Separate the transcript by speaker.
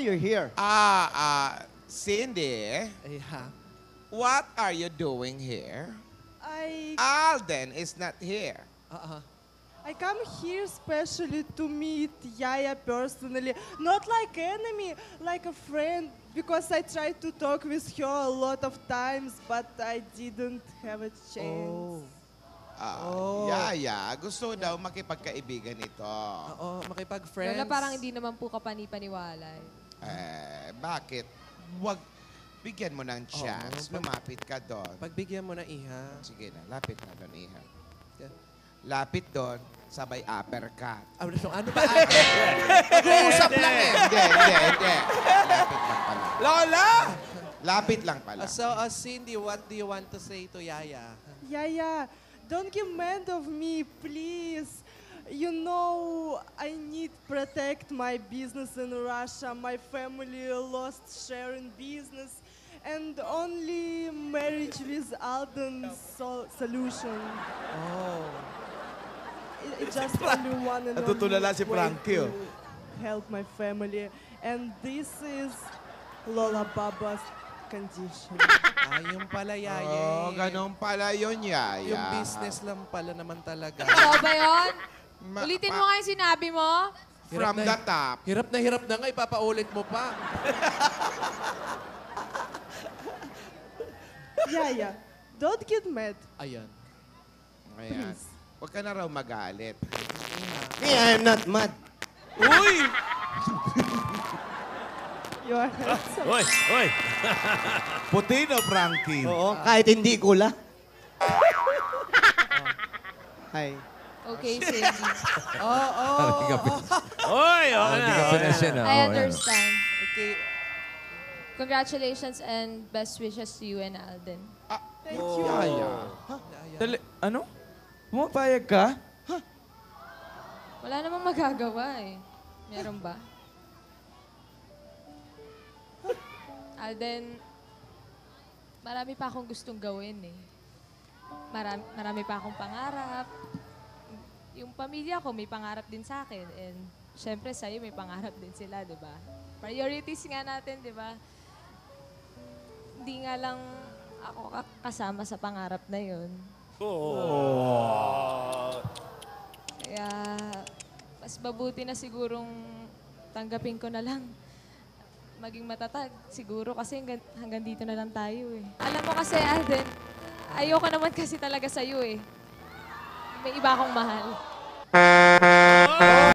Speaker 1: you're here.
Speaker 2: Cindy,
Speaker 3: Yeah.
Speaker 2: what are you doing here? Alden is not here.
Speaker 4: I come here especially to meet Yaya personally. Not like enemy, like a friend. Because I tried to talk with her a lot of times, but I didn't have a chance.
Speaker 2: Yaya, gusto daw makipagkaibigan ito.
Speaker 3: Oo, makipag-friends.
Speaker 5: Lola, parang hindi naman po kapani-paniwala.
Speaker 2: Bakit? Wag, bigyan mo ng chance. Lumapit ka doon.
Speaker 3: Pagbigyan mo na, Iha.
Speaker 2: Sige na, lapit na doon, Iha. Lapit doon, sabay uppercut.
Speaker 3: Ano ba? Mag-uusap lang eh.
Speaker 2: Hindi. Lapit lang pala.
Speaker 3: Lola!
Speaker 2: Lapit lang pala.
Speaker 3: So, Cindy, what do you want to say to Yaya?
Speaker 4: Yaya, don't get mad of me, please. You know, I need protect my business in Russia. My family lost share in business. And only marriage with Alden solution. It's just only one and
Speaker 1: Natutulala si
Speaker 4: way
Speaker 1: Frankie,
Speaker 4: to help my family. And this is Lola Baba's condition.
Speaker 3: Yung pala, Yaya.
Speaker 2: Ganun pala yun, Yaya.
Speaker 3: Yung business lang pala naman talaga.
Speaker 5: Ikaw ba yun? Ulitin mo nga yung sinabi mo.
Speaker 2: From the top.
Speaker 3: Hirap na nga, ipapaulit mo pa.
Speaker 4: Yaya, don't get mad.
Speaker 3: Ayan.
Speaker 2: Ayan. Huwag ka na raw magalit.
Speaker 1: Me, I am not mad.
Speaker 3: Uy!
Speaker 4: You are handsome.
Speaker 6: Uy!
Speaker 1: Puti na, Frankie. Oo, kahit hindi kula. Hi.
Speaker 5: Okay, Cindy.
Speaker 6: Uy! Okay na.
Speaker 5: I understand.
Speaker 3: Okay.
Speaker 5: Congratulations and best wishes to you and Alden.
Speaker 4: Thank you.
Speaker 2: Yaya.
Speaker 7: Ano? Pumapayag ka?
Speaker 5: Wala namang magagawa eh. Meron ba? Alden, marami pa akong gustong gawin eh. Marami pa akong pangarap. Yung pamilya ko may pangarap din sa akin. And syempre sa'yo may pangarap din sila, di ba? Priorities nga natin, di ba? Hindi nga lang ako kasama sa pangarap na yun. Kaya, mas mabuti na sigurong tanggapin ko na lang. Maging matatag, siguro kasi hanggang dito na lang tayo eh. Alam mo kasi, Alden, ayoko naman kasi talaga sa'yo eh. May iba akong mahal.